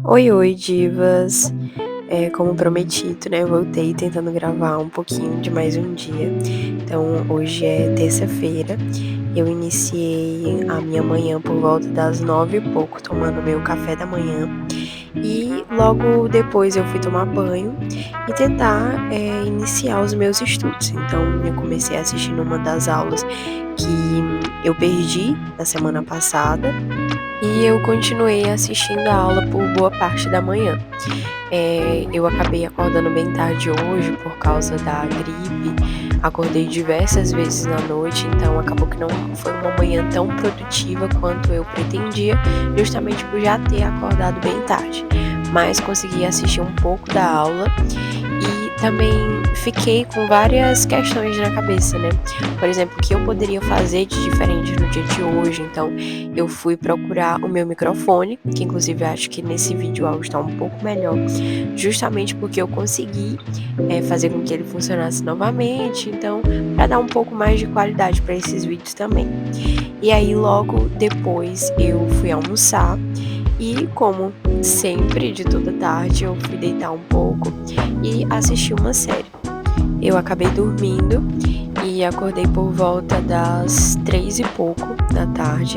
Oi, oi, divas! Como prometido, né, eu voltei tentando gravar um pouquinho de mais um dia. Então, hoje é terça-feira, eu iniciei a minha manhã por volta das 9 e pouco, tomando meu café da manhã. E logo depois eu fui tomar banho e tentar, iniciar os meus estudos. Então, eu comecei assistindo uma das aulas que eu perdi na semana passada e eu continuei assistindo a aula por boa parte da manhã. Eu acabei acordando bem tarde hoje por causa da gripe, acordei diversas vezes na noite, então acabou que não foi uma manhã tão produtiva quanto eu pretendia, justamente por já ter acordado bem tarde. Mas consegui assistir um pouco da aula e também fiquei com várias questões na cabeça, né. Por exemplo, o que eu poderia fazer de diferente no dia de hoje, então eu fui procurar o meu microfone, que inclusive acho que nesse vídeo o áudio está um pouco melhor, justamente porque eu consegui, fazer com que ele funcionasse novamente, então para dar um pouco mais de qualidade para esses vídeos também. E aí logo depois eu fui almoçar e, como sempre de toda tarde, eu fui deitar um pouco e assistir uma série. Eu acabei dormindo e acordei por volta das 3 e pouco da tarde.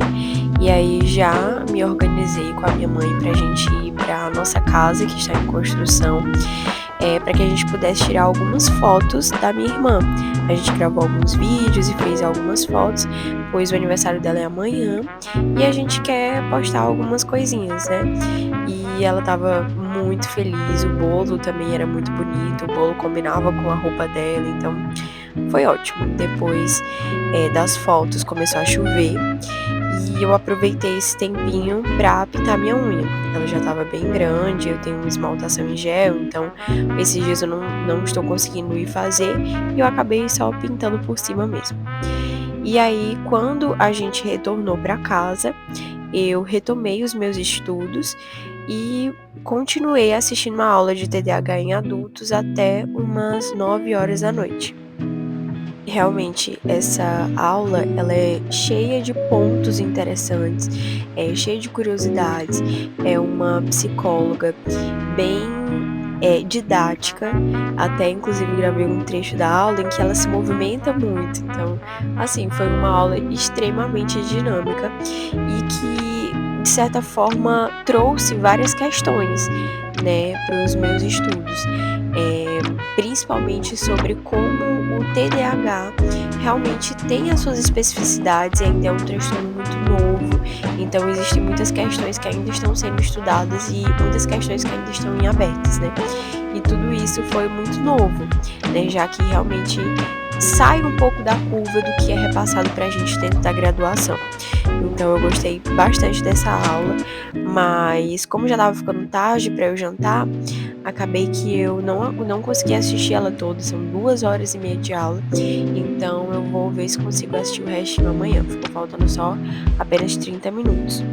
E aí já me organizei com a minha mãe pra gente ir pra nossa casa que está em construção, para que a gente pudesse tirar algumas fotos da minha irmã. A gente gravou alguns vídeos e fez algumas fotos, pois o aniversário dela é amanhã e a gente quer postar algumas coisinhas, né. E ela estava muito feliz, o bolo também era muito bonito, o bolo combinava com a roupa dela, então foi ótimo. Depois, das fotos começou a chover e eu aproveitei esse tempinho pra pintar minha unha. Ela já estava bem grande, eu tenho esmaltação em gel, então esses dias eu não estou conseguindo ir fazer e eu acabei só pintando por cima mesmo. E aí, quando a gente retornou pra casa, eu retomei os meus estudos e continuei assistindo uma aula de TDAH em adultos até umas 9 horas da noite. Realmente, essa aula, ela é cheia de pontos interessantes, é cheia de curiosidades, é uma psicóloga bem, didática, até inclusive gravei um trecho da aula em que ela se movimenta muito, então, assim, foi uma aula extremamente dinâmica e que, de certa forma, trouxe várias questões, né, para os meus estudos, principalmente sobre como o TDAH realmente tem as suas especificidades e ainda é um transtorno muito novo, então existem muitas questões que ainda estão sendo estudadas e muitas questões que ainda estão em abertas, né. E tudo isso foi muito novo, né, já que realmente sai um pouco da curva do que é repassado pra gente dentro da graduação. Então eu gostei bastante dessa aula, mas como já estava ficando tarde pra eu jantar, acabei que eu não consegui assistir ela toda, são 2 horas e meia de aula, então eu vou ver se consigo assistir o restinho amanhã, ficou faltando só apenas 30 minutos.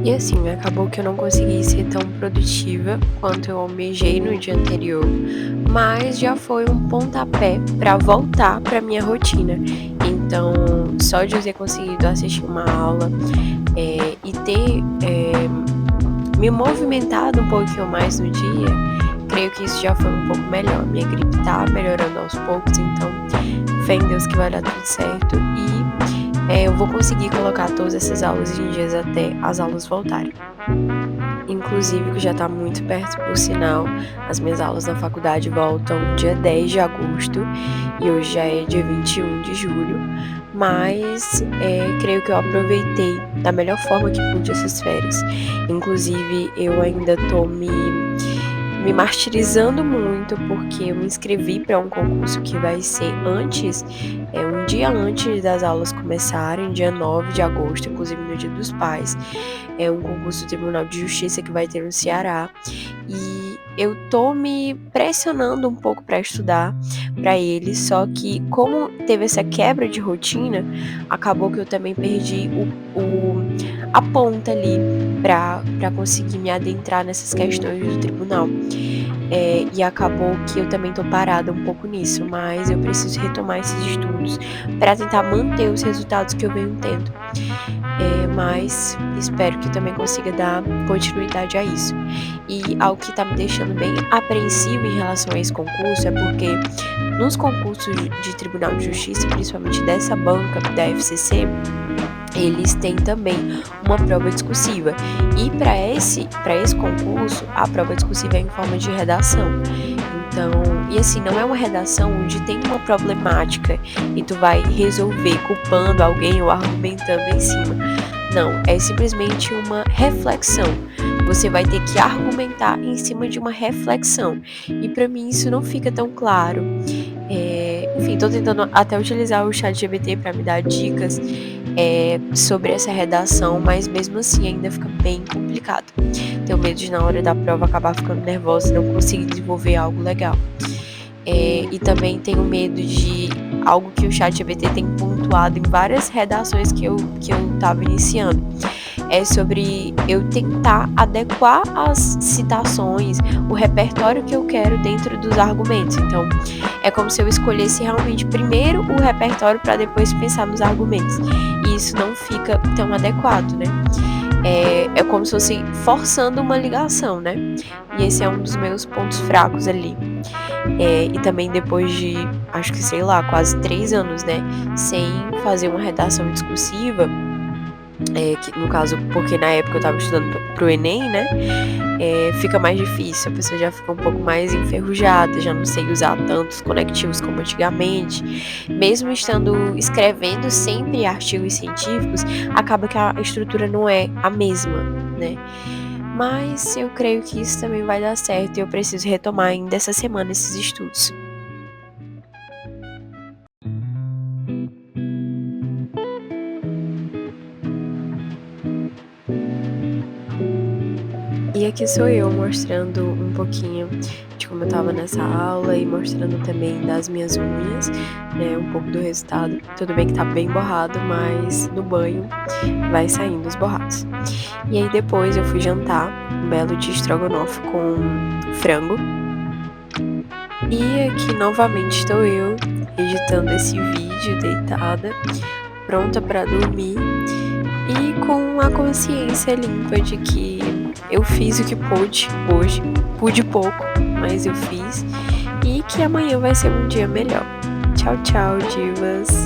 E assim, acabou que eu não consegui ser tão produtiva quanto eu almejei no dia anterior, mas já foi um pontapé para voltar para minha rotina. Então, só de eu ter conseguido assistir uma aula, e ter, me movimentado um pouquinho mais no dia, creio que isso já foi um pouco melhor. Minha gripe tá melhorando aos poucos, então fé em Deus que vai dar tudo certo e, eu vou conseguir colocar todas essas aulas em dias até as aulas voltarem. Inclusive que já tá muito perto, por sinal, as minhas aulas na faculdade voltam dia 10 de agosto e hoje já é dia 21 de julho, mas, creio que eu aproveitei da melhor forma que pude essas férias. Inclusive eu ainda tô me martirizando muito, porque eu me inscrevi para um concurso que vai ser antes, um dia antes das aulas começarem, dia 9 de agosto, inclusive no Dia dos Pais. É um concurso do Tribunal de Justiça que vai ter no Ceará. E eu tô me pressionando um pouco para estudar para ele, só que como teve essa quebra de rotina, acabou que eu também perdi a ponta ali para conseguir me adentrar nessas questões do tribunal. E acabou que eu também tô parada um pouco nisso, mas eu preciso retomar esses estudos para tentar manter os resultados que eu venho tendo. mas espero que eu também consiga dar continuidade a isso. E algo que tá me deixando bem apreensiva em relação a esse concurso é porque nos concursos de Tribunal de Justiça, principalmente dessa banca da FCC, eles têm também uma prova discursiva. E para esse concurso, a prova discursiva é em forma de redação. Então, e assim, não é uma redação onde tem uma problemática e tu vai resolver culpando alguém ou argumentando em cima. Não, é simplesmente uma reflexão. Você vai ter que argumentar em cima de uma reflexão. E para mim isso não fica tão claro. Enfim, tô tentando até utilizar o ChatGPT para me dar dicas sobre essa redação, mas mesmo assim ainda fica bem complicado. Tenho medo de na hora da prova acabar ficando nervosa e não conseguir desenvolver algo legal. E também tenho medo de algo que o ChatGPT tem pontuado em várias redações que eu tava iniciando. É sobre eu tentar adequar as citações, o repertório que eu quero dentro dos argumentos. Então, é como se eu escolhesse realmente primeiro o repertório para depois pensar nos argumentos. E isso não fica tão adequado, né? É como se fosse forçando uma ligação, né? E esse é um dos meus pontos fracos ali. E também depois de, acho que sei lá, quase 3 anos, né? Sem fazer uma redação discursiva, que no caso, porque na época eu tava estudando pro Enem, né? Fica mais difícil, a pessoa já fica um pouco mais enferrujada, já não sei usar tantos conectivos como antigamente. Mesmo escrevendo sempre artigos científicos, acaba que a estrutura não é a mesma, né? Mas eu creio que isso também vai dar certo e eu preciso retomar ainda essa semana esses estudos. E aqui sou eu mostrando um pouquinho de como eu tava nessa aula e mostrando também das minhas unhas, né, um pouco do resultado. Tudo bem que tá bem borrado, mas no banho vai saindo os borrados. E aí depois eu fui jantar um belo de estrogonofe com frango. E aqui novamente estou eu editando esse vídeo deitada, pronta para dormir e com a consciência limpa de que eu fiz o que pude hoje, pude pouco, mas eu fiz, e que amanhã vai ser um dia melhor. Tchau, tchau, divas!